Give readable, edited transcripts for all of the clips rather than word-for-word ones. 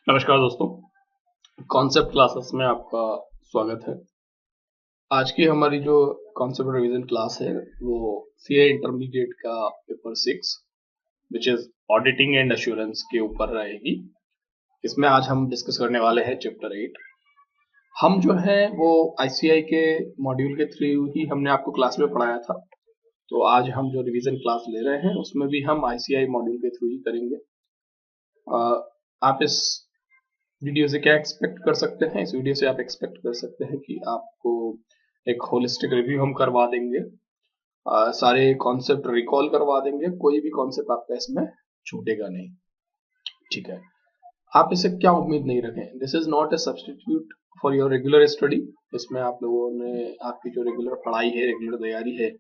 नमस्कार दोस्तों, concept classes में आपका स्वागत है। आज की हमारी जो कॉन्सेप्ट रिवीजन क्लास है वो सीए इंटरमीडिएट का paper 6 which is auditing and assurance के ऊपर रहेगी। इसमें आज हम डिस्कस करने वाले हैं चैप्टर 8। हम जो है वो आईसीआई के मॉड्यूल के थ्रू ही हमने आपको क्लास में पढ़ाया था, तो आज हम जो रिवीजन क्लास ले रहे हैं उसमें भी हम आईसीआई मॉड्यूल के थ्रू ही करेंगे। आप इस वीडियो से क्या एक्सपेक्ट कर सकते हैं? इस वीडियो से आप एक्सपेक्ट कर सकते हैं कि आपको एक होलिस्टिक रिव्यू हम करवा देंगे, सारे कॉन्सेप्ट रिकॉल करवा देंगे, कोई भी कॉन्सेप्ट आपका इसमें छूटेगा नहीं। ठीक है, आप इसे क्या उम्मीद नहीं रखें। This is not a substitute for your regular study. इसमें आप लोगों ने आपकी जो रेगुलर पढ़ाई है, रेगुलर तैयारी है,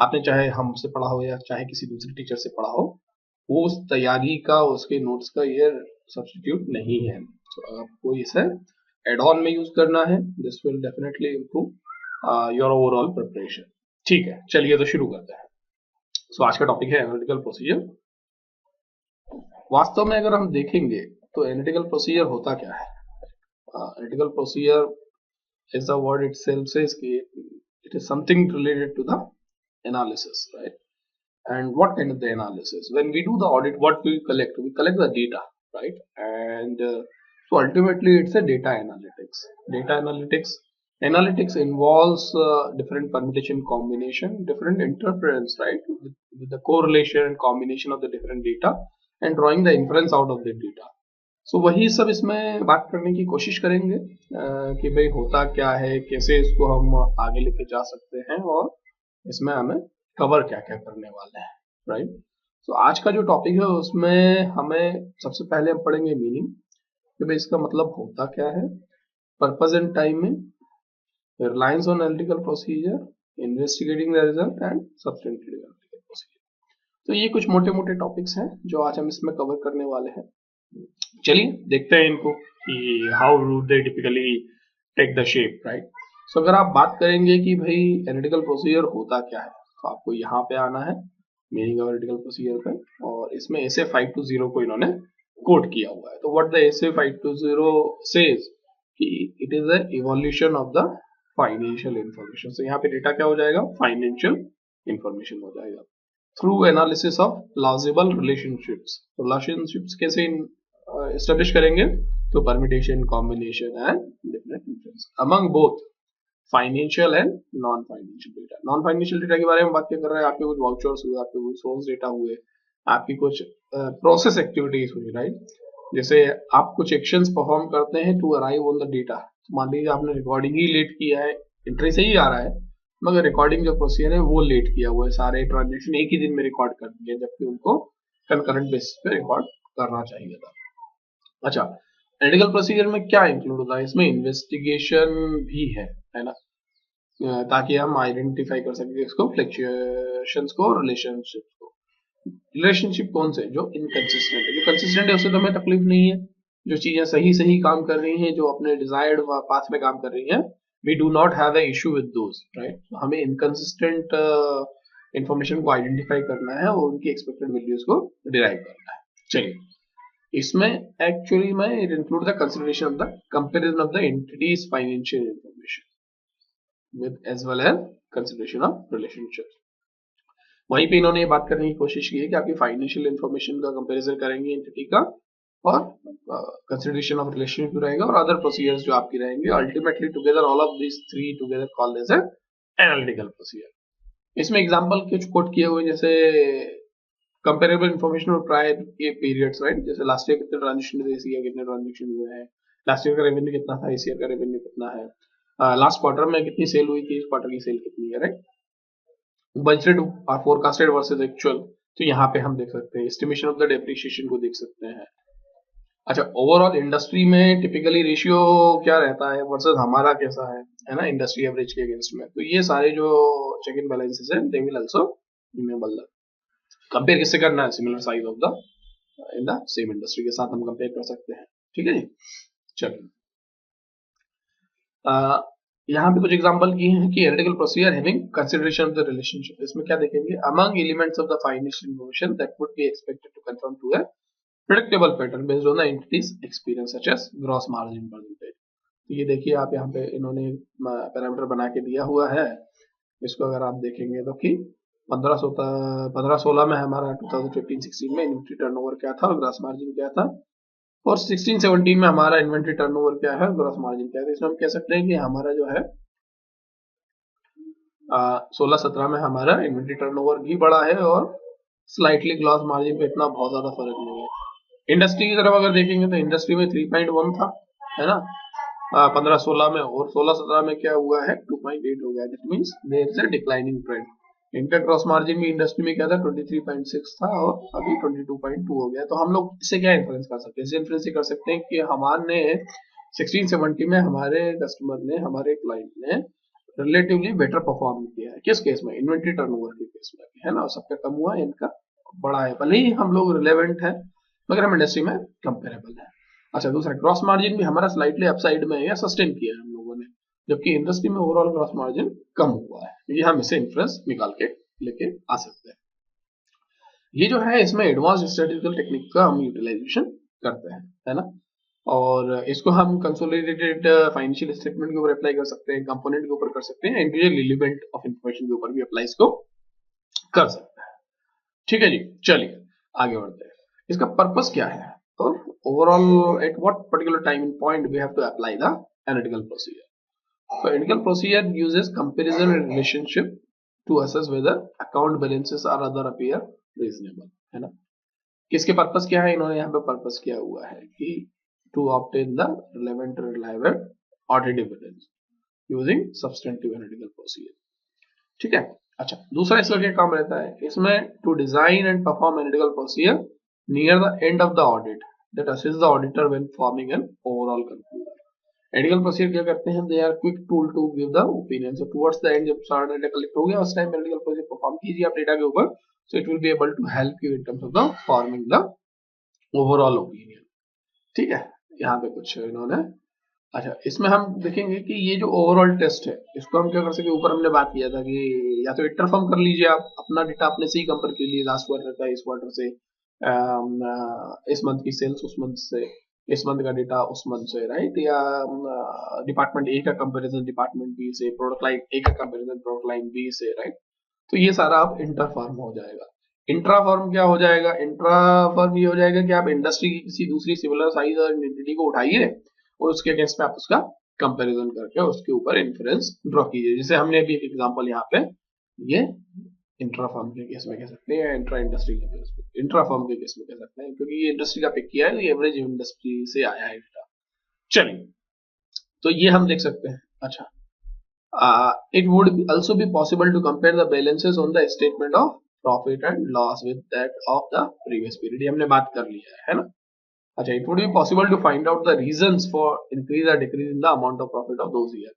आपने चाहे हमसे पढ़ा हो या चाहे किसी दूसरे टीचर से पढ़ा हो, वो उस तैयारी का, उसके नोट्स का ये सब्सटीट्यूट नहीं है। तो आपको इसे एड ऑन में यूज करना है। This will definitely improve your overall preparation. ठीक है, चलिए तो शुरू करते हैं। सो आज का टॉपिक है एनालिटिकल प्रोसीजर। वास्तव में अगर हम देखेंगे तो एनालिटिकल प्रोसीजर होता क्या है? Analytical procedure is the word itself says कि it is something related to the analysis, right? And what kind of the analysis? When we do the audit, what we collect? We collect the data, right? And so ultimately it's a data analytics. Analytics involves different permutation combination, different interference, right? With the correlation and combination of the different data and drawing the inference out of the data. So वही सब इसमें बात करने की कोशिश करेंगे कि भाई होता क्या है, कैसे इसको हम आगे लेके जा सकते हैं और इसमें हमें कवर क्या क्या करने वाले हैं, राइट? तो आज का जो टॉपिक है उसमें हमें सबसे पहले हम पढ़ेंगे मीनिंग कि भाई इसका मतलब होता क्या है, purpose and timing, reliance on analytical procedure, investigating the result and substantive analytical procedure. तो ये कुछ मोटे मोटे टॉपिक्स हैं जो आज हम इसमें कवर करने वाले हैं। चलिए देखते हैं इनको कि how do they typically take the shape, right? So अगर आप बात करेंगे कि भाई एनालिटिकल प्रोसीजर होता क्या है, तो आपको यहाँ पे आना है मीनिंग ऑफ एनालिटिकल प्रोसीजर पे, और इसमें एसए 520 को इन्होंने कोट किया हुआ है। तो व्हाट द एसए 520 सेज कि it is the evolution of the financial information. तो यहाँ पे डेटा क्या हो जाएगा? फाइनेंशियल इंफॉर्मेशन हो जाएगा through analysis of plausible relationships. तो रिलेशनशिप्स कैसे एस्टेब्लिश करेंगे? तो permutation, combination and different difference among both financial and non financial data. Non financial data के बारे में बात क्या कर रहे हैं? आपके कुछ वाउचर्स हुए, आपके कुछ सोर्स डेटा हुए, आपकी कुछ प्रोसेस एक्टिविटीज हुई, राइट? जैसे आप कुछ एक्शंस परफॉर्म करते हैं to arrive on the data. मान लीजिए आपने रिकॉर्डिंग ही लेट किया है, एंट्री से ही आ रहा है मगर रिकॉर्डिंग जो प्रोसीजर है वो लेट किया हुआ है, सारे ट्रांजेक्शन एक ही दिन में रिकॉर्ड कर दिए जबकि उनको कंकरेंट बेसिस पे रिकॉर्ड करना चाहिए था। अच्छा, एनालिटिकल प्रोसीजर में क्या इंक्लूड होता है? इसमें इन्वेस्टिगेशन भी है ना, ताकि हम आइडेंटिफाई कर सकें इसको, फ्लक्चुएशंस को, रिलेशनशिप को। रिलेशनशिप कौन से? जो इनकंसिस्टेंट है। जो कंसिस्टेंट है उससे तो हमें तकलीफ नहीं है, जो चीजें सही सही काम कर रही हैं, जो अपने डिजायर्ड पाथ में काम कर रही हैं, we do not have a issue with those, right? हमें इनकंसिस्टेंट इंफॉर्मेशन को आइडेंटिफाई करना है और उनकी एक्सपेक्टेड वैल्यूज को डिराइव करना है। चलिए, इसमें एक्चुअली में it include the consideration of the comparison of the entities financial information with as well as consideration of relationships. वहीं पे इन्होंने ये बात करने की कोशिश की है कि आपकी फाइनेंशियल इंफॉर्मेशन का कंपैरिजन करेंगे एंटिटी का, और कंसिडरेशन ऑफ रिलेशनशिप रहेगा और अदर प्रोसीजर्स जो आपकी रहेंगे। Ultimately together all of this three together called as analytical procedure. इसमें एग्जांपल कुछ कोट किए हुए, जैसे कंपेरेबल इंफॉर्मेशन और प्रायर के पीरियड्स, राइट? जैसे लास्ट ईयर कितने ट्रांजेक्शन हुए, इस ईयर कितने ट्रांजेक्शन हुए हैं, लास्ट ईयर का रेवेन्यू कितना था, इस ईयर का रेवेन्यू कितना है, लास्ट क्वार्टर में कितनी सेल हुई थी, इस क्वार्टर की सेल कितनी है, राइट? बजटेड और फोरकास्टेड वर्सेस एक्चुअल, तो यहाँ पे हम देख सकते हैं। एस्टिमेशन ऑफ द डेप्रिसिएशन को देख सकते हैं। अच्छा, ओवरऑल इंडस्ट्री में टिपिकली रेशियो क्या रहता है वर्सेस हमारा कैसा है ना, इंडस्ट्री एवरेज के अगेंस्ट में। तो ये सारे जो चेक एंड बैलेंसेस हैं, they will also enable the compare किससे करना है? Similar size of the in the same industry के साथ हम कंपेयर कर सकते हैं। ठीक है जी, चलिए यहाँ पे कुछ एग्जांपल किए हैं कि analytical procedure having consideration of the relationship. इसमें क्या देखेंगे? Among elements of the financial information that would be expected to conform to a predictable pattern based on the entity's experience such as gross margin percentage। तो ये देखिए आप यहाँ पे इन्होंने पैरामीटर बना के दिया हुआ है। इसको अगर आप देखेंगे तो कि 15-16 में हमारा 2015-16 में इन्वेंट्री टर्नओवर क्या था और ग्रॉस मार्जिन क्या था, और 16-17 में हमारा इन्वेंट्री टर्नओवर क्या है, ग्रॉस मार्जिन क्या है। इसमें हम कह सकते हैं कि हमारा जो है 16-17 में हमारा इन्वेंट्री टर्नओवर भी बड़ा है और स्लाइटली ग्रॉस मार्जिन पे इतना बहुत ज्यादा फर्क नहीं है। इंडस्ट्री की तरफ अगर देखेंगे तो इंडस्ट्री में 3.1 था, है ना, 15-16 में, और 16-17 में क्या हुआ है 2.8 हो गया। That means there is a declining trend. इनका ग्रॉस मार्जिन भी इंडस्ट्री में क्या था 23.6 था और अभी 22.2 हो गया। तो हम लोग इससे क्या इन्फ्लुएंस कर सकते हैं, इससे इन्फ्लुएंस कर सकते हैं कि हमारे 16-17 में हमारे कस्टमर ने, हमारे क्लाइंट ने रिलेटिवली बेटर परफॉर्म किया है। किस केस में, इन्वेंट्री टर्नओवर के केस में, है ना, सबका कम हुआ है, इनका बड़ा है। भले ही हम लोग रिलेवेंट है मगर हम इंडस्ट्री में कंपेरेबल है। अच्छा, दूसरा ग्रॉस मार्जिन भी हमारा स्लाइटली अपसाइड में है या सस्टेन किया है हम लोगों ने, जबकि इंडस्ट्री में ओवरऑल ग्रॉस मार्जिन कम हुआ है। ये हम इसे इन्फ्लुएंस निकाल के लेके आ सकते हैं। ये जो है इसमें एडवांस स्टैटिस्टिकल टेक्निक का हम यूटिलाइजेशन करते हैं, है ना, और इसको हम कंसोलिडेटेड फाइनेंशियल स्टेटमेंट के ऊपर अप्लाई कर सकते हैं, कंपोनेंट के ऊपर कर सकते हैं, इंडिविजुअल एलिमेंट ऑफ इंफॉर्मेशन के ऊपर भी अप्लाई इसको कर सकते हैं। ठीक है जी, चलिए आगे बढ़ते हैं। इसका पर्पस क्या है और overall at what particular time in point we have to apply the analytical procedure. So analytical procedure uses comparison and relationship to assess whether account balances or other appear reasonable, है ना। किसके purpose क्या है, इन्होंने यहाँ पे purpose किया हुआ है कि to obtain the relevant reliable audit evidence using substantive analytical procedure। ठीक है। अच्छा, दूसरा इसका क्या काम रहता है, इसमें to design and perform analytical procedure near the end of the audit that assists the auditor when forming an overall conclusion। Analytical procedure क्या करते हैं, they are quick tool to give the opinion. So towards the end जब सारा data collect हो गया उस time analytical procedure perform कीजिए आप डेटा के ऊपर, so it will be able to help you in terms of the forming the overall opinion. ठीक है, यहाँ पे कुछ इन्होंने, अच्छा इसमें हम देखेंगे कि ये जो ओवरऑल टेस्ट है इसको हम क्या कर सकते हैं, ऊपर हमने बात किया था कि या तो इंटरफॉर्म कर लीजिए आप अपना डेटा अपने से ही कंपेयर कर लीजिए, लास्ट क्वार्टर का इस क्वार्टर से, इस मंथ की सेल्स उस मंथ से, इस मंथ का डेटा उस मंथ से, राइट, या डिपार्टमेंट ए का कंपैरिजन डिपार्टमेंट बी से, प्रोडक्ट लाइन ए का कंपैरिजन प्रोडक्ट लाइन बी से, राइट। तो ये सारा आप इंटरफॉर्म हो जाएगा। इंट्राफॉर्म क्या हो जाएगा, इंट्राफॉर्म ये हो जाएगा कि आप इंडस्ट्री की किसी दूसरी सिमिलर साइज और एंटिटी को उठाइए और उसके अगेंस्ट में आप उसका कंपैरिजन करके उसके ऊपर इन्फ्रेंस ड्रॉ कीजिए। जैसे हमने अभी एक एग्जांपल यहाँ पे ये इंट्राफॉर्म के केस में कह सकते हैं, इंट्रा इंडस्ट्री के केस में, इंट्राफॉर्म के केस में कह सकते हैं, क्योंकि ये इंडस्ट्री का पिक किया है, ये एवरेज इंडस्ट्री से आया है डेटा। चलिए, तो ये हम देख सकते हैं। अच्छा, it would also be possible to compare the balances on the statement of profit and loss with that of the previous period, हमने बात कर लिया है ना। अच्छा, it would be possible to find out the reasons for increase और decrease in the amount of profit of those year.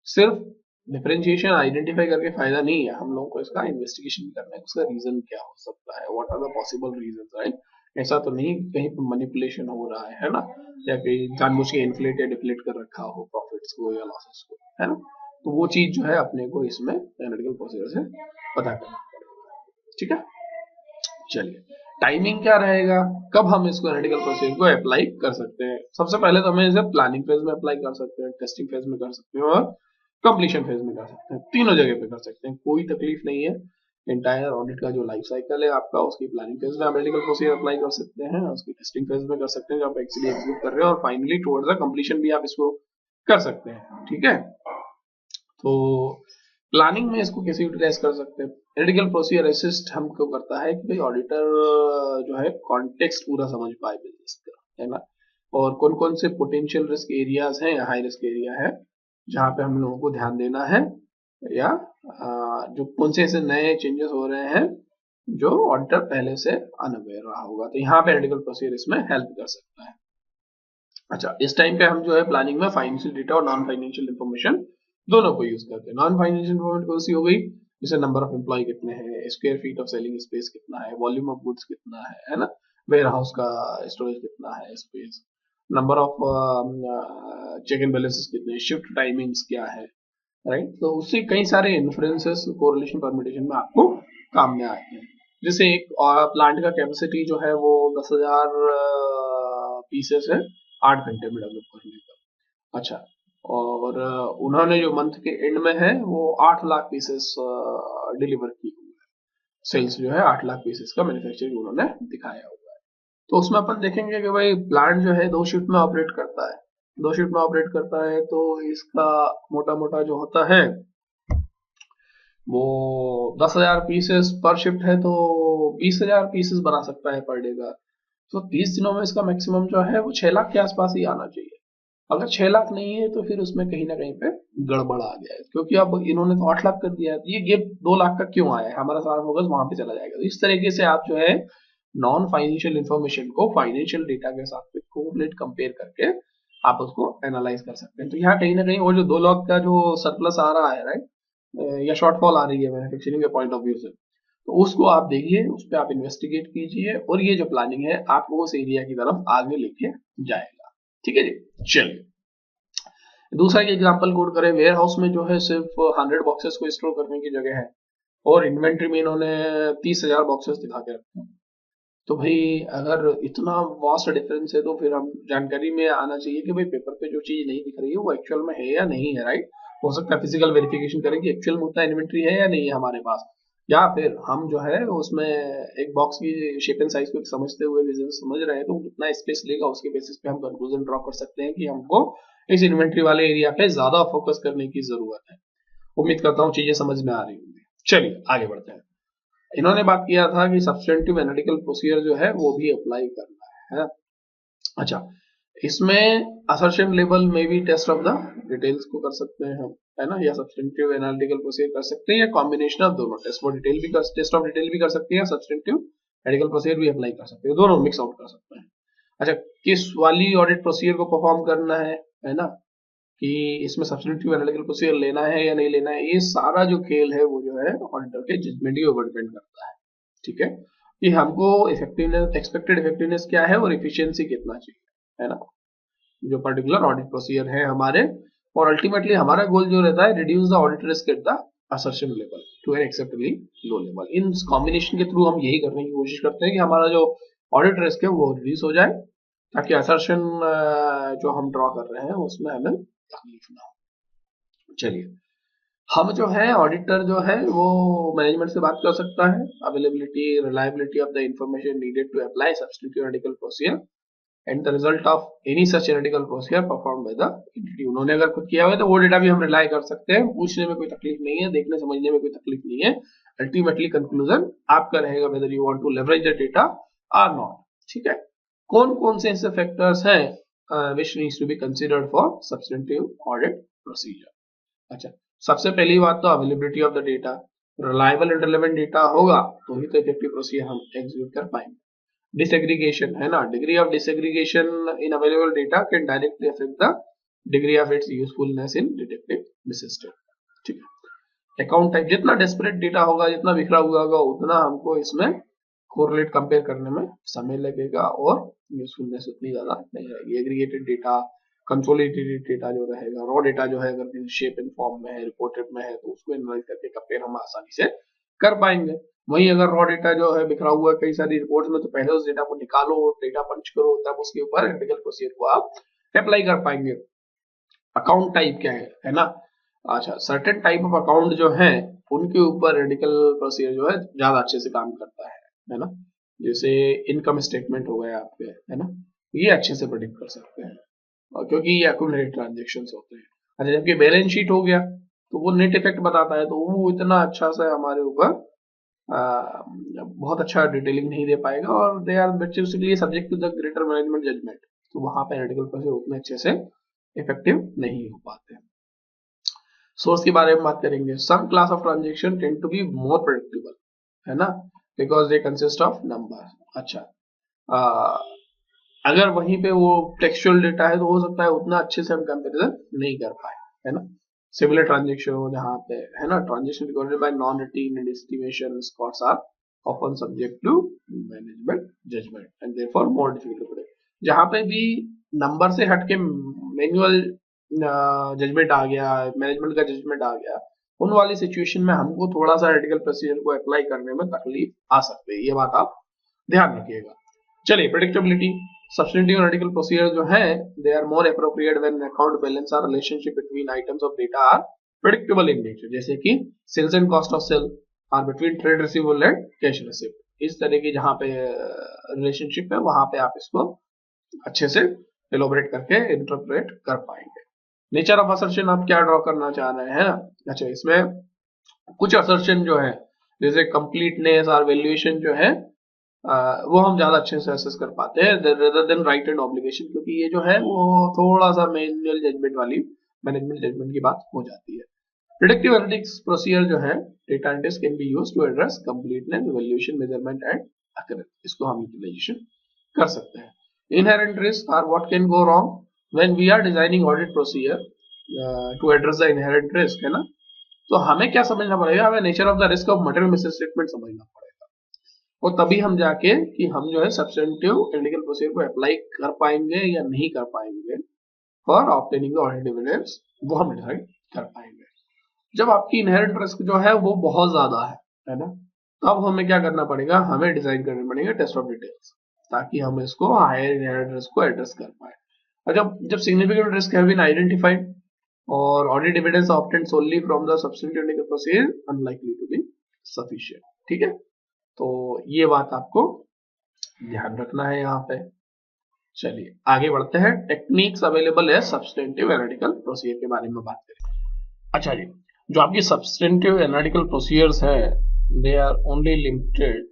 सिर्फ differentiation identify करके फायदा नहीं है, हम लोगों को इसका इन्वेस्टिगेशन करना है, उसका रीजन क्या हो सकता है, what are the possible reasons, right. ऐसा तो नहीं कहीं पर मैनिपुलेशन हो रहा है ना, या कहीं जानबूझ के इन्फ्लेट या डिफ्लेट कर रखा हो प्रॉफिट्स को या लॉसेस को, है ना। तो वो चीज जो है अपने को इसमें एनालिटिकल प्रोसीजर से पता करना पड़ेगा। ठीक है, चलिए टाइमिंग क्या रहेगा, कब हम इसको एनालिटिकल प्रोसीजर को अप्लाई कर सकते हैं। सबसे पहले तो हमें इसे प्लानिंग फेज में अप्लाई कर सकते हैं, टेस्टिंग फेज में कर सकते हैं और कंप्लीशन फेज में कर सकते हैं, तीनों जगह पे कर सकते हैं, कोई तकलीफ नहीं है। एंटायर ऑडिट का जो लाइफ साइकिल है आपका, उसकी प्लानिंग फेज में एनालिटिकल प्रोसीजर अप्लाई कर सकते हैं, उसकी टेस्टिंग फेज में कर सकते हैं जब आप एक्चुअली एग्जीक्यूट कर रहे हैं, और फाइनली टुवर्ड्स द कंप्लीशन भी आप इसको कर सकते हैं। ठीक है, तो प्लानिंग में इसको कैसे यूटिलाइज कर सकते हैं, एनालिटिकल प्रोसीजर असिस्ट हमको करता है कि भाई ऑडिटर जो है कॉन्टेक्स्ट पूरा समझ पाए बिजनेस का, है ना, और कौन कौन से पोटेंशियल रिस्क एरियाज हैं, हाई रिस्क एरिया है जहाँ पे हम लोगों को ध्यान देना है, या जो कौन से ऐसे नए चेंजेस हो रहे हैं जो ऑडिटर पहले से अनअवेयर रहा होगा, तो यहाँ पे एनालिटिकल प्रोसीजर इसमें हेल्प कर सकता है। अच्छा, इस टाइम पे हम जो है प्लानिंग में फाइनेंशियल डेटा और नॉन फाइनेंशियल इंफॉर्मेशन दोनों को यूज करते हैं। नॉन फाइनेंशियल इंफॉर्मेशन कौन सी हो गई, जैसे नंबर ऑफ एम्प्लॉय कितने हैं, square feet of selling space कितना है, वॉल्यूम ऑफ गुड्स कितना है ना, वेयर हाउस का स्टोरेज कितना है, space, number of check and balances कितने, शिफ्ट टाइमिंग्स क्या है, राइट। तो उससे कई सारे इन्फ्लुएंसेस कोरिलेशन परम्यूटेशन में आपको काम में आते हैं। जैसे एक प्लांट का कैपेसिटी जो है वो 10,000 पीसेस है 8 घंटे में डेवलप करने का। अच्छा, और उन्होंने जो मंथ के एंड में है वो 8 लाख पीसेस डिलीवर की हुई है। सेल्स जो है 8 लाख पीसेस का मैन्युफैक्चरिंग उन्होंने दिखाया हुआ है। तो उसमें अपन देखेंगे कि भाई प्लांट जो है 2 शिफ्ट में ऑपरेट करता है, 2 शिफ्ट में ऑपरेट करता है, तो इसका मोटा मोटा जो होता है वो 10,000 पीसेस पर शिफ्ट है, तो 20,000 पीसेस बना सकता है पर डे का। तो 30 दिनों में इसका मैक्सिमम जो है वो 6 लाख के आसपास ही आना चाहिए। अगर 6 लाख नहीं है तो फिर उसमें कहीं ना कहीं पे गड़बड़ आ गया है, क्योंकि अब इन्होंने तो 8 लाख कर दिया है, ये गेप 2 लाख का क्यों आया है, हमारा सारा फोकस वहां पे चला जाएगा। तो इस तरीके से आप जो है नॉन फाइनेंशियल इंफॉर्मेशन को फाइनेंशियल डेटा के साथ कोरिलेट कंपेयर करके आप उसको एनालाइज कर सकते हैं। तो यहाँ कहीं ना कहीं वो जो 2 लाख का जो सरप्लस आ रहा है, राइट, या शॉर्टफॉल आ रही है मैन्युफैक्चरिंग के पॉइंट ऑफ व्यू से, तो उसको आप देखिए, उस पर आप इन्वेस्टिगेट कीजिए, और ये जो प्लानिंग है आपको उस एरिया की तरफ आगे लेके जाएगा। ठीक है जी, चलिए दूसरा एग्जांपल कोड करें। वेयर हाउस में जो है सिर्फ 100 बॉक्सेस को स्टोर करने की जगह है और इन्वेंट्री में इन्होंने 30,000 बॉक्सेस दिखा के रखे हैं। तो भाई अगर इतना वास्ट डिफरेंस है तो फिर हम जानकारी में आना चाहिए कि भाई पेपर पे जो चीज नहीं दिख रही है वो एक्चुअल में है या नहीं है, राइट। हो सकता है फिजिकल वेरिफिकेशन करें कि एक्चुअल में उतना इन्वेंट्री है या नहीं है हमारे पास, या फिर हम जो है उसमें एक बॉक्स की शेप एंड साइज को समझते हुए बिजनेस समझ रहे हैं तो कितना स्पेस लेगा उसके बेसिस पे हम कंक्लूजन ड्रॉ कर सकते हैं कि हमको इस इन्वेंट्री वाले एरिया पे ज्यादा फोकस करने की जरूरत है। उम्मीद करता हूँ चीजें समझ में आ रही होंगी। चलिए आगे बढ़ते हैं। इन्होंने बात किया था कि सब्सटेंटिव एनालिटिकल प्रोसीजर जो है वो भी अप्लाई करना है। अच्छा, इसमें असर्शन लेवल में भी टेस्ट ऑफ द डिटेल्स को कर सकते हैं हम, है ना, या सब्सटेंटिव एनालिटिकल प्रोसीजर कर सकते हैं, या कॉम्बिनेशन ऑफ दोनों, टेस्ट ऑफ डिटेल भी कर, टेस्ट ऑफ डिटेल भी कर सकते हैं, सब्सटेंटिव एनालिटिकल प्रोसीजर भी अप्लाई कर सकते हैं, दोनों मिक्स आउट कर सकते हैं। अच्छा, किस वाली ऑडिट प्रोसीजर को परफॉर्म करना है ना, कि इसमें सब्सटेंटिव एनालिटिकल प्रोसीजर लेना है या नहीं लेना है, ये सारा जो खेल है वो जो है ऑडिटर के जजमेंट के ऊपर डिपेंड करता है। ठीक है, कि हमको इफेक्टिवनेस, एक्सपेक्टेड इफेक्टिवनेस क्या है और एफिशिएंसी कितना चाहिए, है ना, जो पर्टिकुलर ऑडिट प्रोसीजर है हमारे। और अल्टीमेटली हमारा गोल जो रहता है, reduce the audit risk at the assertion level to an acceptably low level. In combination के थ्रू हम यही करने की कोशिश करते हैं कि हमारा जो ऑडिट रिस्क है वो रिड्यूस हो जाए, ताकि असर्शन जो हम ड्रॉ कर रहे हैं उसमें हमें तकलीफ ना हो। चलिए, हम जो है ऑडिटर जो है वो मैनेजमेंट से बात कर सकता है availability, reliability of the information needed to apply substitute analytical procedure and the result of any such analytical procedure perform by the entity. उन्होंने अगर खुद किया हुआ है तो वो डेटा भी हम रिलाई कर सकते हैं, पूछने में कोई तकलीफ नहीं है, देखने समझने में कोई तकलीफ नहीं है। अल्टीमेटली कंक्लूजन आपका रहेगा whether you want to leverage the data और नॉट। ठीक है, कौन कौन से ऐसे फैक्टर्स हैं which needs to be considered for substantive audit procedure। अच्छा, सबसे पहली बात तो availability of the data, reliable and relevant data होगा तो ही तो इफेक्टिव प्रोसीजर हम एग्जीक्यूट कर पाएंगे। डिसएग्रीगेशन है ना, degree of disaggregation in available data can directly affect the degree of its usefulness in detective system. ठीक है, अकाउंट टाइप, जितना डेस्परेट डेटा होगा, जितना बिखरा हुआ होगा, उतना हमको इसमें कोरिलेट कंपेयर करने में समय लगेगा और यूजफुलनेस उतनी ज्यादा नहीं रहेगी। एग्रीगेटेड डेटा, कंसोलिडेटेड डेटा जो रहेगा, रॉ डेटा जो है अगर किसी शेप एंड फॉर्म में है, रिपोर्टेड में है, तो उसको एनालाइज करके कंपेयर हम आसानी से कर पाएंगे। वहीं अगर रॉ डेटा जो है बिखरा हुआ है कई सारी रिपोर्ट्स में, तो पहले उस डेटा को निकालो, डेटा पंच करो, तब उसके ऊपर एनालिटिकल प्रोसीजर को आप अप्लाई कर पाएंगे। अकाउंट टाइप क्या है ना, अच्छा, सर्टेन टाइप ऑफ अकाउंट जो है उनके ऊपर एनालिटिकल प्रोसीजर जो है ज्यादा अच्छे से काम करता है ना। जैसे इनकम स्टेटमेंट हो गया आपके, है ना, ये अच्छे से प्रेडिक्ट कर सकते हैं, और क्योंकि ये एक्यूमुलेटेड ट्रांजैक्शंस होते हैं। अच्छा, जबकि बैलेंस शीट हो गया तो वो नेट इफेक्ट बताता है, तो वो इतना अच्छा से हमारे ऊपर बहुत अच्छा डिटेलिंग नहीं दे पाएगा, और they are basically subject to the greater management judgement, तो वहां पे एनालिटिकल प्रोसीजर उतने अच्छे से इफेक्टिव नहीं हो पाते। सोर्स के बारे में बात करेंगे। Some class of transaction tend to be more predictable, है ना, because they consist of number. अच्छा, अगर वहीं पे वो टेक्सचुअल डेटा है तो हो सकता है उतना अच्छे से हम कंपैरिजन नहीं कर पाए, है ना। सिमिलर ट्रांजैक्शन हो जहाँ पे, है ना, transaction recorded by non routine and estimation scots are often subject to management judgement and therefore more difficult to predict. जहाँ पे भी नंबर से हटके मैनुअल जजमेंट आ गया, मैनेजमेंट का जजमेंट आ गया, उन वाली सिचुएशन में हमको थोड़ा सा एनालिटिकल प्रोसीजर को अप्लाई करने में तकलीफ आ सकती है, ये बात आप ध्यान रखिएगा। चलिए, प्रेडिक्टेबिलिटी। सब्स्टेंटिव एनालिटिकल प्रोसीजर जो है they are more appropriate when account balance और relationship between items of data are predictable in nature, जैसे कि sales and cost of sale और between trade receivable and cash receipt. इस तरह की जहां पे रिलेशनशिप है वहां पे आप इसको अच्छे से एलोबरेट करके इंटरप्रेट कर पाएंगे। नेचर ऑफ असर्शन आप क्या ड्रॉ करना चाह रहे हैं? अच्छा, इसमें कुछ असर्शन जो है जैसे कंप्लीटनेस और वैल्यूएशन जो है वो हम ज्यादा अच्छे से असेस कर पाते हैं rather than right and obligation, क्योंकि ये जो है वो थोड़ा सा मैनुअल जजमेंट वाली मैनेजमेंट जजमेंट की बात हो जाती है। प्रेडिक्टिव एनालिटिक्स प्रोसीजर जो है data analytics can be used to address completeness, valuation, measurement and accuracy, इसको हम यूटिलाइजेशन कर सकते हैं। Inherent risk are what can go wrong when we are designing audit procedure to address the inherent risk, है ना। तो हमें क्या समझना पड़ेगा? हमें nature of the risk of material misstatement समझना पड़ेगा, और तभी हम जाके कि हम जो है सब्स्टेंटिव एनालिटिकल प्रोसीजर को अप्लाई कर पाएंगे या नहीं कर पाएंगे for obtaining the audit evidence, वो हम डिसाइड कर पाएंगे। जब आपकी इनहेरेंट रिस्क जो है वो बहुत ज्यादा है ना, तब हमें क्या करना पड़ेगा? हमें डिजाइन करने पड़ेंगे टेस्ट ऑफ डिटेल्स, ताकि हम इसको हायर इनहेरेंट रिस्क को एड्रेस कर पाए। और जब significant risk have been identified और audit evidence obtained solely from the substantive analytical procedure unlikely to be sufficient, ठीक है। तो ये बात आपको ध्यान रखना है यहाँ पे। चलिए आगे बढ़ते हैं। टेक्निक्स अवेलेबल है सब्स्टेंटिव एनालिटिकल प्रोसीजर के बारे में बात करें। अच्छा जी, जो आपकी सब्स्टेंटिव एनालिटिकल प्रोसीजर्स है they are only limited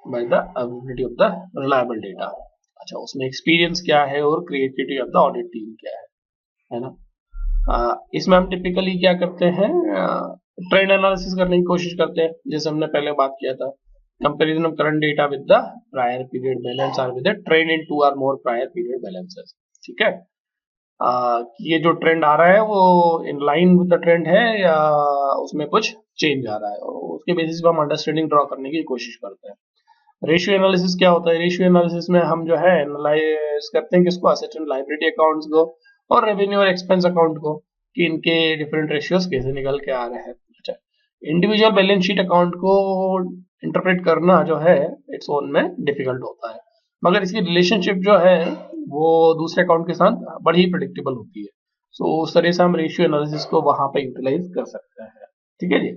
by the availability of the reliable data. अच्छा, उसमें एक्सपीरियंस क्या है और creativity of the audit team क्या है ना। इसमें हम टिपिकली क्या करते हैं? ट्रेंड एनालिसिस करने की कोशिश करते हैं, जैसे हमने पहले बात किया था। Comparison of current data with the prior period balance और विद द ट्रेंड इन 2 और मोर प्रायर पीरियड बैलेंसेस, ठीक है। ये जो ट्रेंड आ रहा है वो in line with the trend है या उसमें कुछ चेंज आ रहा है, और उसके बेसिस पे हम अंडरस्टैंडिंग ड्रॉ करने की कोशिश करते हैं। रेशियो एनालिसिस क्या होता है? रेशियो एनालिसिस में हम जो है एनालाइज करते हैं किसको? एसेट एंड लायबिलिटी अकाउंट्स को और रेवेन्यू और एक्सपेंस अकाउंट को, कि इनके डिफरेंट रेशियोज कैसे निकल के आ रहे हैं। अच्छा, इंडिविजुअल बैलेंस शीट अकाउंट को इंटरप्रेट करना जो है इट्स ओन में डिफिकल्ट होता है, मगर इसकी रिलेशनशिप जो है वो दूसरे अकाउंट के साथ बड़ी ही प्रेडिक्टेबल होती है। सो उस तरह से हम रेशियो एनालिसिस को वहां पे यूटिलाइज कर सकते हैं, ठीक है जी।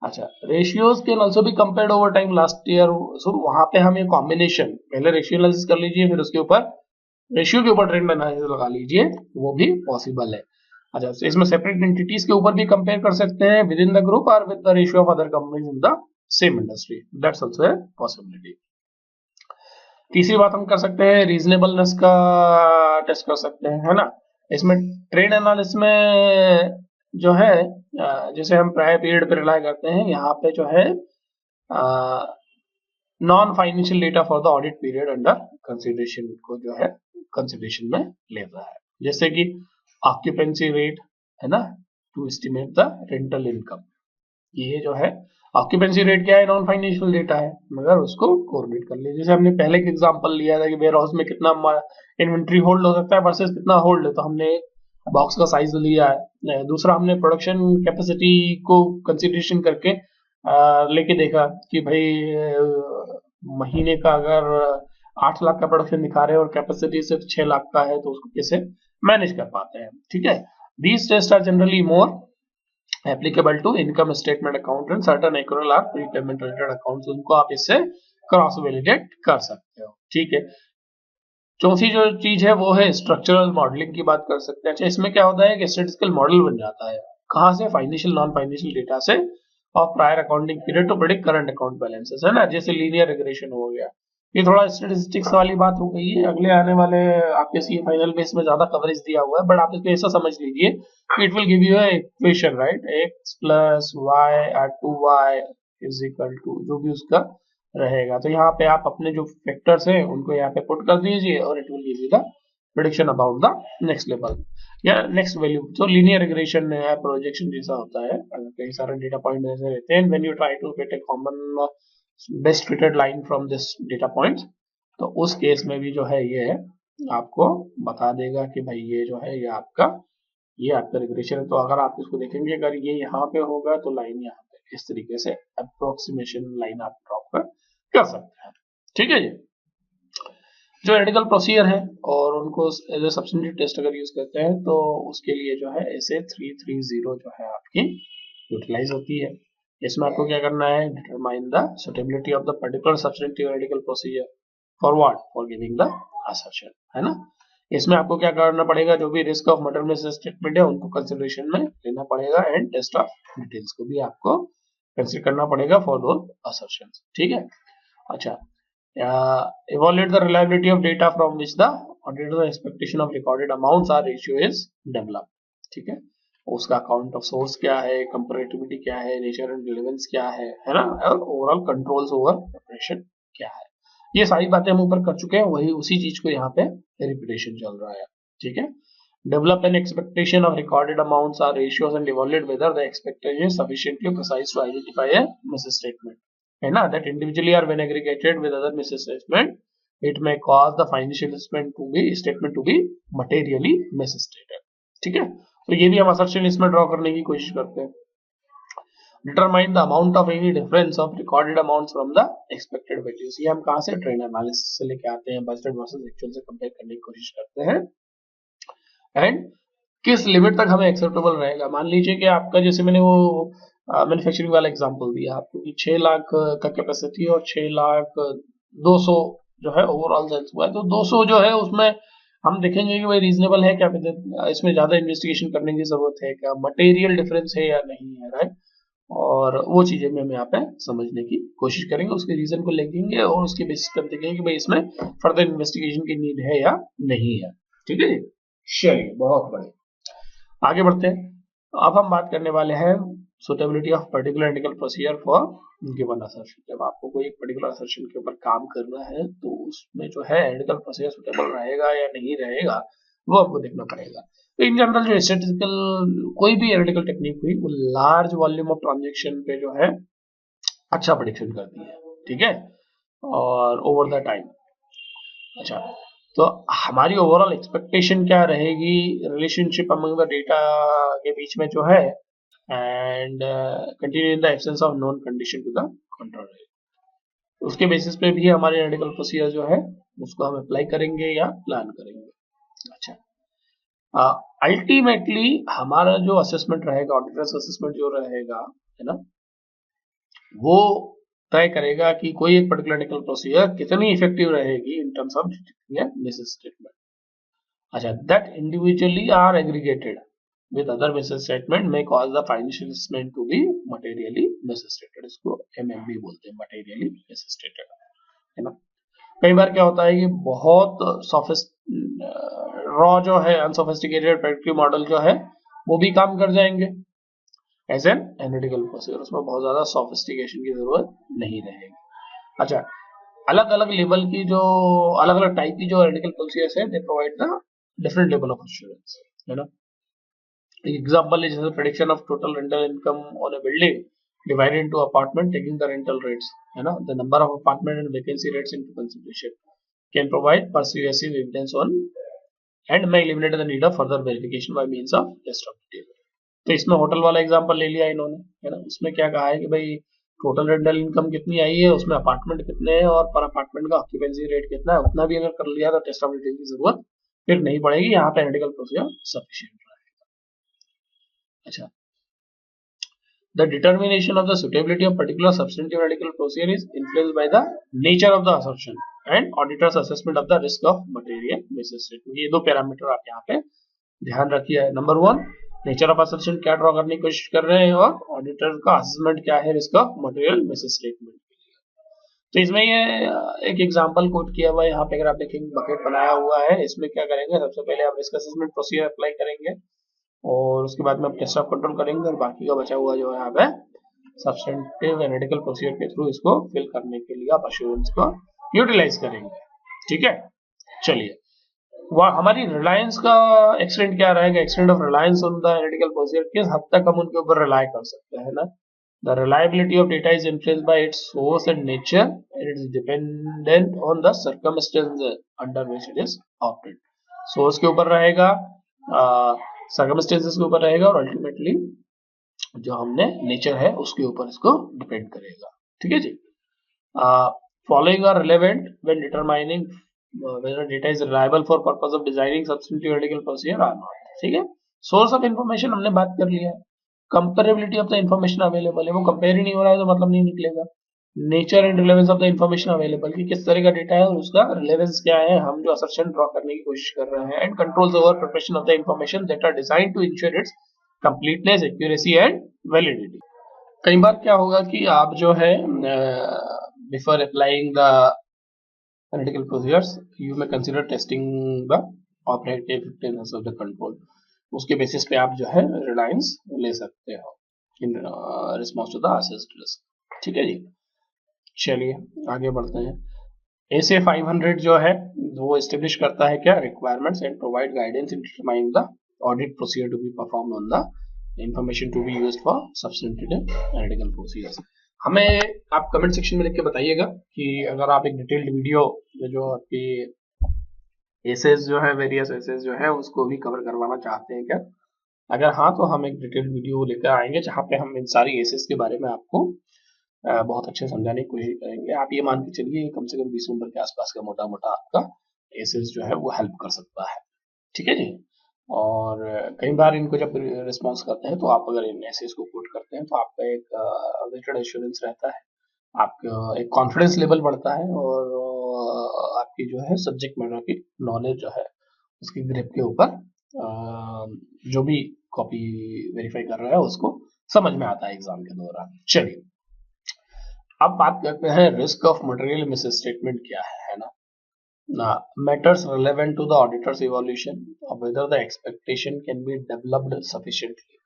अच्छा, ratios can also be compared over time last year. So वहां पे हम ये कॉम्बिनेशन, पहले रेशियो एनालिसिस कर लीजिए, फिर उसके ऊपर रेशियो के ऊपर ट्रेंड एनालिसिस लगा लीजिए, वो भी पॉसिबल है। अच्छा, so इसमें सेपरेट एंटिटीज के ऊपर भी कंपेयर कर सकते हैं विद इन द ग्रुप और with the ratio of other companies in the same industry, that's also a possibility. तीसरी बात हम कर सकते हैं रीजनेबलनेस का टेस्ट कर सकते हैं, है ना। इसमें ट्रेंड एनालिसिस में जो है जैसे हम प्रायर पीरियड पे रिलाई करते हैं, यहाँ पे जो है non financial data for the audit period under consideration को जो है कंसिडरेशन में लेता है, जैसे कि ऑक्यूपेंसी रेट, है ना, to estimate the rental income. ये जो है ऑक्यूपेंसी रेट क्या है? नॉन फाइनेंशियल डेटा है, मगर उसको कोरिलेट कर लीजिए। जैसे हमने पहले एक एग्जांपल लिया था कि वेयर हाउस में कितना इन्वेंट्री होल्ड हो सकता है वर्सेस कितना होल्ड है, तो हमने बॉक्स का साइज लिया है। दूसरा हमने प्रोडक्शन कैपेसिटी को कंसिडरेशन करके लेके देखा कि भाई महीने का अगर 8 लाख का प्रोडक्शन दिखा रहे हैं और कैपेसिटी सिर्फ 6 लाख का है, तो उसको कैसे मैनेज कर पाते हैं, ठीक है। These test are generally more applicable to income statement account and certain accrual or prepayment related accounts, उनको आप इससे क्रॉस वैलिडेट कर सकते हो, ठीक है। चौथी जो चीज है वो है स्ट्रक्चरल मॉडलिंग की बात कर सकते हैं। अच्छा, इसमें क्या होता है कि स्टैटिस्टिकल मॉडल बन जाता है, कहाँ से? फाइनेंशियल नॉन फाइनेंशियल डेटा से और prior accounting period to predict current account balances, है ना, जैसे लीनियर रिग्रेशन हो गया। ये थोड़ा स्टैटिस्टिक्स वाली बात हो गई है, अगले आने वाले आपके सी फाइनल बेस में ज्यादा कवरेज दिया हुआ है, बट आप इसको ऐसा समझ लीजिए कि it will give you equation, right, x plus y at 2y is equal to जो भी उसका रहेगा। तो यहाँ पे आप अपने जो फैक्टर्स हैं उनको यहाँ पे पुट कर दीजिए और it will give you the prediction about the next level या नेक्स्ट वैल्यू। तो लीनियर रिग्रेशन है, प्रोजेक्शन जैसा होता है, अगर कई सारे डेटा पॉइंट ऐसे रहते हैं, when you try to get a common best fitted line from this data point, तो उस केस में भी जो है ये आपको बता देगा कि भाई ये जो है ये आपका ये आपका रिग्रेशन है। तो अगर आप इसको देखेंगे, अगर ये यहाँ पे होगा तो लाइन यहाँ पे, इस तरीके से अप्रोक्सीमेशन लाइन आप ड्रॉ कर सकते हैं। ठीक है जी। जो एनालिटिकल प्रोसीजर है और उनको एज ए सब्स्टिट्यूट टेस्ट अगर यूज करते हैं तो उसके लिए जो है ऐसे 330 जो है आपकी यूटिलाइज होती है। इसमें आपको क्या करना है, determine the suitability of the particular substitute analytical procedure for what, for giving the assertion, है ना। इसमें आपको क्या करना पड़ेगा, जो भी रिस्क ऑफ मटेरियल स्टेटमेंट है उनको कंसिडरेशन में लेना पड़ेगा एंड टेस्ट ऑफ डिटेल्स को भी आपको कंसिडर करना पड़ेगा फॉर दोस असर्शंस। ठीक है। अच्छा, evaluate the reliability of data from which the auditor's expectation of recorded amounts or ratio is developed। ठीक है, उसका अकाउंट ऑफ सोर्स क्या है, कंपैरेटिविटी क्या है, नेचर एंड रिलेवेंस क्या है ना, और ओवरऑल कंट्रोल्स ओवर प्रिपरेशन क्या है। ये सारी बातें हम ऊपर कर चुके हैं, वही उसी चीज को यहाँ पे रिपीटेशन चल रहा है। ठीक है। Develop an expectation of recorded amounts or ratios and evaluate whether the expectation is sufficiently precise to identify a misstatement, है ना, that individually or when aggregated with other misstatement it may cause the financial statement to be materially misstated। ठीक है। तो ये भी हम assertion इसमें draw करने की कोशिश करते हैं। Determine the amount of any difference of recorded amounts from the expected values। ये हम कहाँ से, ट्रेंड एनालिसिस से लेके आते हैं, बजटेड वर्सेस एक्चुअल से कंपेयर करने की कोशिश करते हैं एंड किस लिमिट तक हमें एक्सेप्टेबल रहेगा। मान लीजिए कि आपका, जैसे मैंने वो मैन्युफैक्चरिंग वाला एग्जांपल दिया आपको कि 6 लाख का कैपेसिटी और 6 लाख 200 जो है ओवरऑल सेल्स हुआ है, तो 200 जो है उसमें हम देखेंगे कि भाई रीजनेबल है क्या, इसमें ज्यादा इन्वेस्टिगेशन करने की जरूरत है क्या, मटेरियल डिफरेंस है या नहीं है, राइट। और वो चीजें भी हम यहाँ पे समझने की कोशिश करेंगे, उसके रीजन को लेंगे और उसके बेसिस पर देखेंगे कि भाई इसमें फर्दर इन्वेस्टिगेशन की नीड है या नहीं है। ठीक है जी, चलिए बहुत बढ़िया, आगे बढ़ते हैं। अब हम बात करने वाले हैं suitability of particular analytical procedure for given assertion. जब आपको कोई एक पर्टिकुलर असर्शन के ऊपर काम करना है तो उसमें जो है एनालिटिकल प्रोसीजर सुटेबल रहेगा या नहीं रहेगा वो आपको देखना पड़ेगा। तो इन जनरल जो स्टैटिस्टिकल कोई भी एनालिटिकल टेक्निक हुई वो लार्ज वॉल्यूम ऑफ ट्रांजैक्शन पे जो है अच्छा प्रेडिक्शन करती है। ठीक है, और ओवर द टाइम। अच्छा, तो हमारी ओवरऑल एक्सपेक्टेशन क्या रहेगी रिलेशनशिप अमंग द डेटा के बीच में जो है, and continue in the absence of non condition to the control. उसके बेसिस पे भी हमारे एनालिटिकल प्रोसीजर जो है उसको हम अप्लाई करेंगे या प्लान करेंगे। अच्छा, अल्टीमेटली हमारा जो असेसमेंट रहेगा, ऑडिटर्स असेसमेंट जो रहेगा, है ना, वो तय करेगा कि कोई एक पर्टिकुलर एनालिटिकल प्रोसीजर कितनी इफेक्टिव रहेगी in terms of misstatement. अच्छा, that individually or aggregated with other misstatement may cause the financial statement to be materially misstated। इसको MMB बोलते हैं, materially misstated, है ना। कई बार क्या होता है कि बहुत रॉ जो है अनसोफिस्टिकेटेड प्रेडिक्टिव मॉडल जो है वो भी काम कर जाएंगे एज एन एनालिटिकल प्रोसीजर, उसमें बहुत ज्यादा सोफिस्टिकेशन की जरूरत नहीं रहेगी। अच्छा, अलग अलग लेवल की जो अलग अलग टाइप की जो एनालिटिकल प्रोसीजर्स है they provide the different level of assurance, है ना। Example is the prediction of total rental income on a building divided into apartment taking the rental rates, है ना, the number of apartment and vacancy rates into consideration can provide persuasive evidence on and may eliminate the need of further verification by means of test of detail। तो इसमें hotel वाला example ले लिया इन्होंने, है ना। उसमें क्या कहा है कि भाई टोटल रेंटल इनकम कितनी आई है, उसमें अपार्टमेंट कितने हैं और पर अपार्टमेंट का ऑक्यूपेंसी रेट कितना है, उतना भी अगर कर लिया तो टेस्ट ऑफ डिटेल की जरूरत फिर नहीं पड़ेगी, यहाँ पे एनालिटिकल प्रोसीजर सफिशिएंट। अच्छा, the determination of the suitability of particular substantive analytical procedure is influenced by the nature of the assertion and auditor's assessment of the risk of material misstatement। ये दो पैरामीटर आप यहाँ पे ध्यान रखिए। Number 1, nature of assertion क्या draw करने की कोशिश कर रहे हैं और ऑडिटर का असेसमेंट क्या है रिस्क ऑफ मटेरियल मिसस्टेटमेंट। तो इसमें ये एक एग्जांपल कोट किया हुआ है यहाँ पे, अगर आप देखेंगे बकेट बनाया हुआ है। इसमें क्या करेंगे, सबसे पहले आप रिस्क असेसमेंट प्रोसीजर अप्लाई करेंगे और उसके बाद में आप टेस्ट ऑफ कंट्रोल करेंगे और बाकी का बचा हुआ जो है यहाँ पे सब्सटेंटिव एनालिटिकल प्रोसीजर के थ्रू इसको फिल करने के लिए आप एश्योरेंस को यूटिलाइज करेंगे। ठीक है, चलिए, हमारी रिलायंस का एक्सटेंट क्या रहेगा, extent of reliance on the analytical procedure, किस हद तक हम उनके ऊपर रिलाय कर सकते हैं ना। The reliability of data is influenced by it's source and nature and it is dependent on the circumstances under which it is operated. Source के ऊपर रहेगा, सर्कमस्टेंसेस के ऊपर रहेगा और अल्टीमेटली जो हमने नेचर है उसके ऊपर इसको डिपेंड करेगा। ठीक है जी। Following are relevant when determining whether data is reliable for purpose of designing substantive analytical procedure or not। ठीक है। सोर्स ऑफ इंफॉर्मेशन हमने बात कर लिया है। Comparability of the information available है, वो कंपेयर ही नहीं हो रहा है तो मतलब नहीं निकलेगा। Nature and relevance of the information available, कि किस तरह का डेटा है और उसका रिलेवेंस क्या है, हम जो असर्शन ड्रॉ करने की कोशिश कर रहे हैं। And controls over preparation of the information that are designed to ensure its completeness, accuracy and validity. कई बार क्या होगा कि आप जो है before applying the analytical procedures you may consider testing the operative effectiveness of the control। उसके basis पे आप जो है रिलायंस ले सकते हो in response to the assessed risk. ठीक है जी। चलिए आगे बढ़ते हैं। ऐसे 500 जो है वो एस्टेब्लिश करता है क्या, requirements and provide guidance in determining the audit procedure to be performed on the information to be used for substantive analytical procedures. हमें आप कमेंट सेक्शन में लिख के बताइएगा कि अगर आप एक डिटेल्ड वीडियो जो आपकी एसेस जो है, वेरियस एसेस जो है उसको भी कवर करवाना चाहते हैं क्या। अगर हाँ तो हम एक डिटेल्ड वीडियो लेकर आएंगे जहाँ पे हम इन सारी एसेस के बारे में आपको बहुत अच्छे समझाने की कोशिश करेंगे। आप ये मान के चलिए कम से कम 20 नंबर के आसपास का मोटा मोटा आपका एसेस जो है वो हेल्प कर सकता है। ठीक है जी। और कई बार इनको जब रिस्पॉन्स करते हैं तो आप अगर इन एसेस को कोट करते हैं तो आपका एक वेटेड एश्योरेंस रहता है, आपका एक कॉन्फिडेंस लेवल बढ़ता है और आपकी जो है सब्जेक्ट मैटर की नॉलेज जो है उसकी ग्रिप के ऊपर जो भी कॉपी वेरीफाई कर रहा है उसको समझ में आता है एग्जाम के दौरान। चलिए अब बात करते हैं रिस्क ऑफ मटेरियल मिसस्टेटमेंट क्या है ना। Matters relevant to the auditor's evaluation of whether the expectation can be developed sufficiently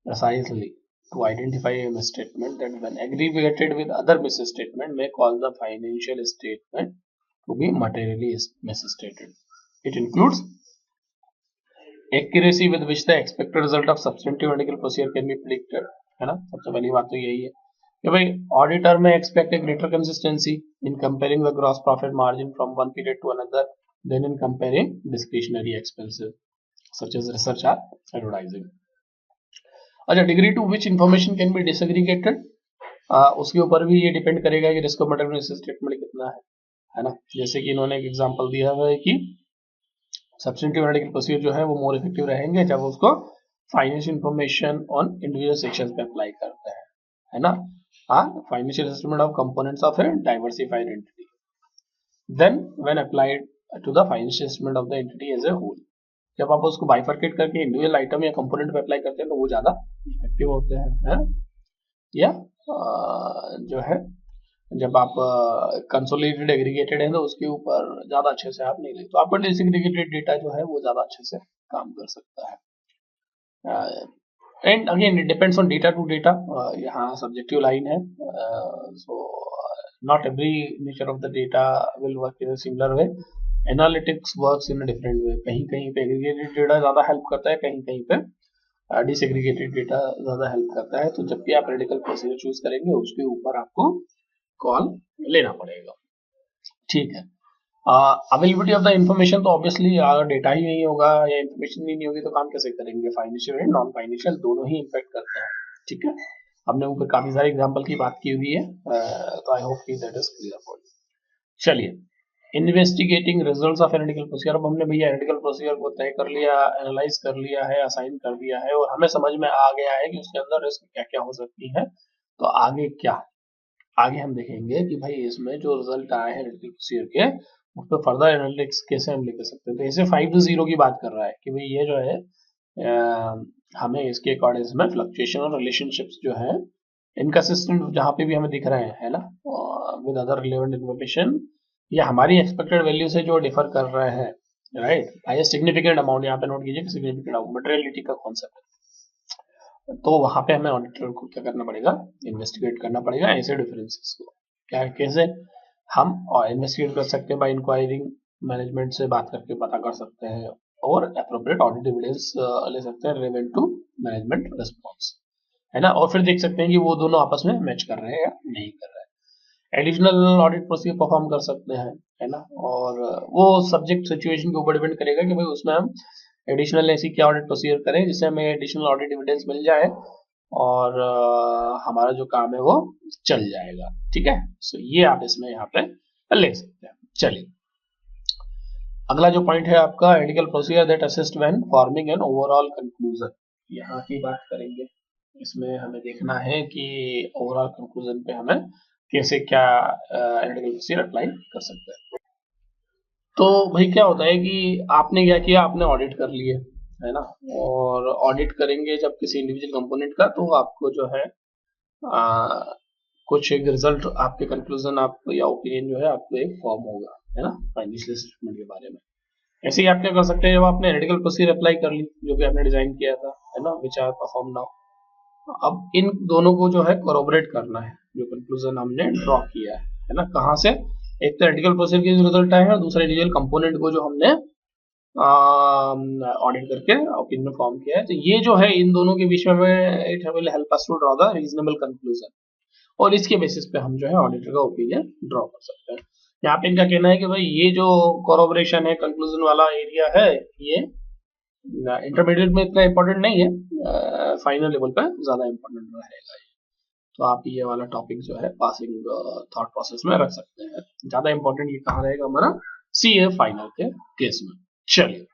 precisely to identify a misstatement that when aggregated with other misstatement may cause the financial statement to be materially misstated. It includes accuracy with which the expected result of substantive medical procedure can be predicted, है ना। सबसे पहली बात तो यही है कि भाई ऑडिटर में expect a greater consistency in comparing the gross profit margin from one period to another than in comparing discretionary expenses such as research और एडवर्टाइजिंग। अच्छा, degree to which information can be disaggregated, उसके ऊपर भी ये depend करेगा कि risk of material statement कितना है ना। जैसे कि इन्होंने एक एग्जांपल दिया हुआ है कि सब्सटेंटिव एनालिटिकल प्रोसीजर जो है वो मोर इफेक्टिव रहेंगे जब उसको financial information on individual sections पे अप्लाई करते हैं, है ना। Financial estimate of components of a diversified entity, then when applied to the financial estimate of the entity as a whole, जब आप उसको बाइफरकेट करके इंडिविजुअल आइटम या कंपोनेंट पे अप्लाई करते हैं तो वो ज्यादा इफेक्टिव होते हैं, या जो है जब आप कंसोलिडेटेड एग्रीगेटेड है तो उसके ऊपर ज्यादा अच्छे से आप नहीं ले, तो आपका डिसएग्रीगेटेड डेटा जो है वो ज्यादा अच्छे से काम कर सकता है। And again it depends on data to data, यहाँ सब्जेक्टिव लाइन है, so not every nature of the data will work in a similar way, analytics works in a different way. कहीं कहीं पे एग्रीगेटेड डेटा ज्यादा help करता है, कहीं कहीं पे डिसएग्रीगेटेड डेटा ज्यादा हेल्प करता है। तो जब भी आप एनालिटिकल प्रोसीजर चूज करेंगे उसके ऊपर आपको कॉल लेना पड़ेगा। ठीक है। अवेलेबिलिटी ऑफ द इंफॉर्मेशन, तो ऑब्वियसली अगर डेटा ही नहीं होगा या इंफॉर्मेशन नहीं होगी तो काम कैसे करेंगे। फाइनेंशियल एंड नॉन फाइनेंशियल दोनों ही इम्पैक्ट करते हैं। ठीक है, हमने ऊपर काफी सारे एग्जांपल की बात की हुई है, तो आई होप कि that is clear for you. चलिए, investigating results of analytical procedure. अब हमने भैया एनालिटिकल प्रोसीजर को तय कर लिया, एनालाइज कर लिया है, असाइन कर दिया है और हमें समझ में आ गया है कि उसके अंदर रिस्क क्या क्या हो सकती है। तो आगे क्या, आगे हम देखेंगे कि भाई इसमें जो रिजल्ट आए हैं एनालिटिकल प्रोसीजर के उस पर फर्दर एनालिटिक्स कैसे हम लेकर सकते हैं। तो ऐसे 5-0 की बात कर रहा है कि भाई ये जो है हमें इसके अकॉर्डिंग में फ्लक्चुएशन और रिलेशनशिप्स जो है इनकंसिस्टेंट जहाँ पे भी हमें दिख रहे हैं, है ना, विद अदर रिलेवेंट इन्फॉर्मेशन या हमारी एक्सपेक्टेड वैल्यू से जो डिफर कर रहे हैं, राइट, बाय सिग्निफिकेंट अमाउंट। यहाँ पे नोट कीजिए कि सिग्निफिकेंट अमाउंट मटेरियलिटी का कॉन्सेप्ट है। तो वहां पे हमें ऑडिटर को क्या करना पड़ेगा, इन्वेस्टिगेट करना पड़ेगा ऐसे डिफरेंसेस को। क्या कैसे हम इन्वेस्टिगेट कर सकते हैं, बाय इंक्वायरिंग, मैनेजमेंट से बात करके पता कर सकते हैं और एप्रोप्रिएट ऑडिट एविडेंस ले सकते हैं रिलेवेंट टू मैनेजमेंट रिस्पॉन्स, है ना। और फिर देख सकते हैं कि वो दोनों आपस में मैच कर रहे हैं या नहीं कर रहे हैं। एडिशनल ऑडिट प्रोसीजर परफॉर्म कर सकते हैं, है ना। और वो सब्जेक्ट सिचुएशन के ऊपर डिपेंड करेगा कि भाई उसमें हम एडिशनल ऐसी क्या ऑडिट प्रोसीजर करें जिससे हमें एडिशनल ऑडिट एविडेंस मिल जाए और हमारा जो काम है वो चल जाएगा। ठीक है, सो ये आप इसमें यहाँ पे ले सकते हैं। चलिए, अगला जो पॉइंट है आपका ethical procedure that assist when forming an overall conclusion, यहाँ की बात करेंगे। इसमें हमें देखना है कि ओवरऑल कंक्लूजन पे हमें कैसे क्या एथिकल प्रोसीजर अप्लाई कर सकते हैं। तो भाई क्या होता है कि आपने क्या किया, आपने ऑडिट कर लिए है ना, और ऑडिट करेंगे जब किसी इंडिविजुअल कंपोनेंट का, तो आपको जो है कुछ एक रिजल्ट, आपके कंक्लूजन आपको या ओपिनियन जो है आपको एक फॉर्म होगा, है ना, फाइनेंशियल स्टेटमेंट के बारे में। ऐसे ही आप क्या कर सकते हैं, जब आपने एथिकल प्रोसीजर अप्लाई कर ली जो भी आपने डिजाइन किया था, है ना, विच आर परफॉर्म नाउ, अब इन दोनों को जो है कोरोबरेट करना है, जो कंक्लूजन हमने ड्रॉ किया है ना, कहाँ से, एक तो एथिकल प्रोसीजर के रिजल्ट आए हैं और दूसरा इंडिविजुअल कंपोनेंट को जो हमने ऑडिट करके ओपिनियन फॉर्म किया है। तो ये जो है इन दोनों के बीच में it will help us to draw the reasonable conclusion, और इसके बेसिस पे हम जो है ऑडिटर का ओपिनियन ड्रॉ कर सकते हैं। यहाँ पे इनका कहना है कि भाई ये जो कोरोबरेशन है, कंक्लूजन वाला एरिया है, ये इंटरमीडिएट में इतना इंपॉर्टेंट नहीं है, फाइनल लेवल पे ज्यादा इंपॉर्टेंट रहेगा। तो आप ये वाला टॉपिक जो है पासिंग थॉट प्रोसेस में रख सकते हैं। ज्यादा इंपॉर्टेंट ये कहाँ रहेगा हमारा सीए फाइनल के केस में। चलिए,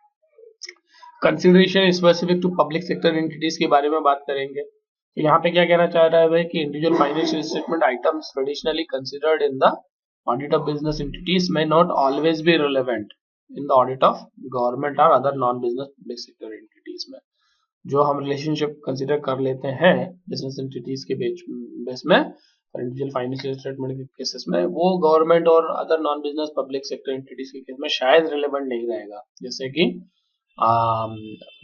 consideration specific to public sector entities के बारे में बात करेंगे। तो यहाँ पे क्या कहना चाह रहा है भाई कि individual financial statement items traditionally considered in the audit of business entities may not always be relevant in the audit of government or other non business public sector entities में। जो हम रिलेशनशिप कंसिडर कर लेते हैं business entities के base में individual financial statement के cases में, वो गवर्नमेंट और other non business public sector entities के केस में शायद रिलेवेंट नहीं रहेगा। जैसे कि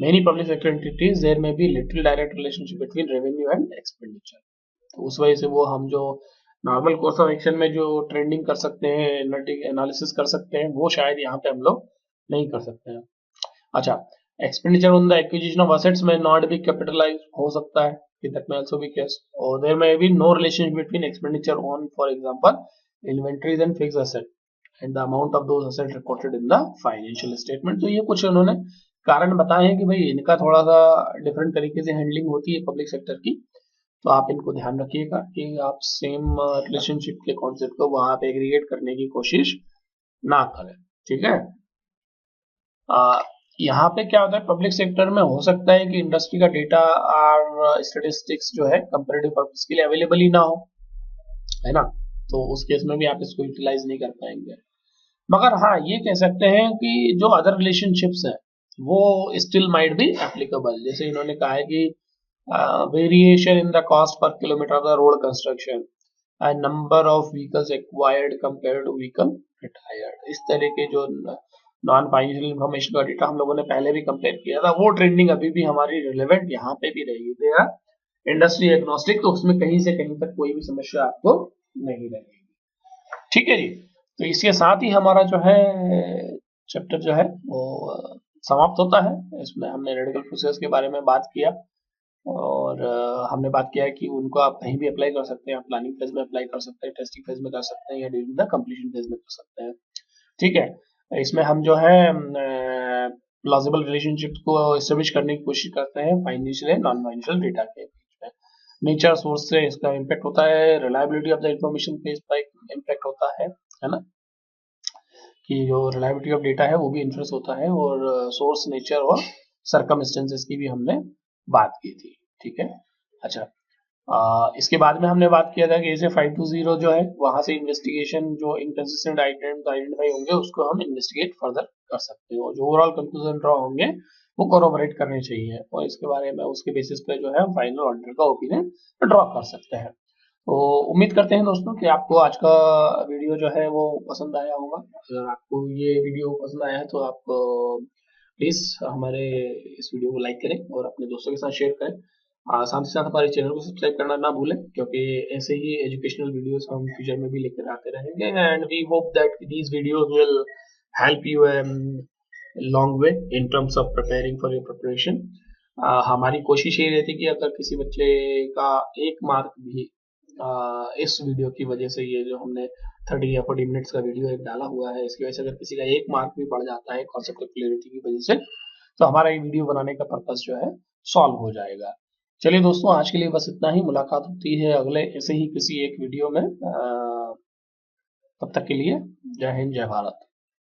many public sector entities there may be little direct relationship between revenue and expenditure, तो उस वजह से वो हम जो नॉर्मल कोर्स ऑफ एक्शन में जो ट्रेंडिंग कर सकते हैं, एनालिसिस कर सकते हैं, वो शायद यहाँ पे हम लोग नहीं कर सकते हैं। अच्छा, expenditure on the acquisition of assets में नॉट बी कैपिटलाइज हो सकता है, that may also be case, or there may be no relationship between expenditure on, for example, inventories and fixed asset and the amount of those assets reported in the financial statement। तो ये कुछ उन्होंने कारण बताए हैं कि भाई इनका थोड़ा सा डिफरेंट तरीके से हैंडलिंग होती है पब्लिक सेक्टर की, तो आप इनको ध्यान रखिएगा कि आप सेम रिलेशनशिप के कॉन्सेप्ट को वहां पे एग्रीगेट करने की कोशिश ना करें। ठीक है, यहाँ पे क्या होता है, पब्लिक सेक्टर में हो सकता है कि इंडस्ट्री का डेटा और स्टेटिस्टिक्स जो है कंपैरेटिव पर्पस के लिए अवेलेबल ही ना हो, है ना, तो उस केस में भी आप इसको यूटिलाइज नहीं कर पाएंगे। मगर हाँ, ये कह सकते हैं कि जो अदर रिलेशनशिप्स हैं वो स्टिल माइट बी एप्लीकेबल। जैसे इन्होंने कहा है कि variation in the cost per kilometre of the road construction and number of vehicles acquired compare to vehicle retired, इस तरह के जो नॉन फाइनेंशियल इंफॉर्मेशन का डेटा हम लोगों ने पहले भी कंपेयर किया था, वो ट्रेंडिंग अभी भी हमारी रिलेवेंट यहाँ पे भी रहेगी। दे आर इंडस्ट्री एग्नोस्टिक, तो उसमें कहीं से कहीं तक कोई भी समस्या आपको नहीं रहेगी। ठीक है जी, तो इसके साथ ही हमारा जो है चैप्टर जो है वो समाप्त होता है। इसमें हमने रेडिकल प्रोसेस के बारे में बात किया, और हमने बात किया है कि उनको आप कहीं भी अप्लाई कर सकते हैं, आप प्लानिंग फेज में अप्लाई कर सकते हैं, टेस्टिंग फेज में कर सकते हैं, या ड्यूरिंग द कंप्लीशन फेज में कर सकते हैं। ठीक है, इसमें हम जो है प्लॉजिबल रिलेशनशिप को एस्टेब्लिश करने की कोशिश करते हैं financial and non financial data के बीच में। नेचर सोर्स से इसका इम्पैक्ट होता है, रिलायबिलिटी ऑफ द इंफॉर्मेशन पे इसका इम्पैक्ट होता है ना, कि जो रिलायबिलिटी ऑफ डेटा है वो भी इन्फ्लुएंस होता है, और सोर्स, नेचर और सर्कमस्टेंसेस की भी हमने बात की थी। ठीक है, अच्छा, इसके बाद में हमने बात किया था कि ऐसे 520 जो है वहां से इन्वेस्टिगेशन, जो इनकंसिस्टेंट आइटम्स आइडेंटिफाई होंगे उसको हम इन्वेस्टिगेट फर्दर कर सकते हैं, और जो ओवरऑल कंक्लूजन ड्रॉ होंगे वो कोरोबरेट करने चाहिए, और इसके बारे में उसके बेसिस पे जो है हम फाइनल ऑडिटर का ओपिनियन ड्रॉ कर सकते हैं। तो उम्मीद करते हैं दोस्तों कि आपको आज का वीडियो जो है वो पसंद आया होगा। अगर आपको ये वीडियो पसंद आया है तो आप प्लीज हमारे इस वीडियो को लाइक करें और अपने दोस्तों के साथ शेयर करें। साथ ही साथ हमारे चैनल को सब्सक्राइब करना ना भूलें, क्योंकि ऐसे ही एजुकेशनल वीडियोस हम फ्यूचर में भी लेकर आते रहेंगे, and we hope that these videos will help you long way in terms of preparing for your preparation. हमारी कोशिश ये रहती है कि अगर किसी बच्चे का 1 मार्क भी इस वीडियो की वजह से, ये जो हमने 30 या 40 मिनट्स का वीडियो एक डाला हुआ है, इसकी वजह से अगर किसी का 1 मार्क भी बढ़ जाता है कॉन्सेप्ट क्लियरिटी की वजह से, तो हमारा ये वीडियो बनाने का पर्पस जो है सॉल्व हो जाएगा। चलिए दोस्तों, आज के लिए बस इतना ही। मुलाकात होती है अगले ऐसे ही किसी एक वीडियो में। तब तक के लिए जय हिंद, जय भारत।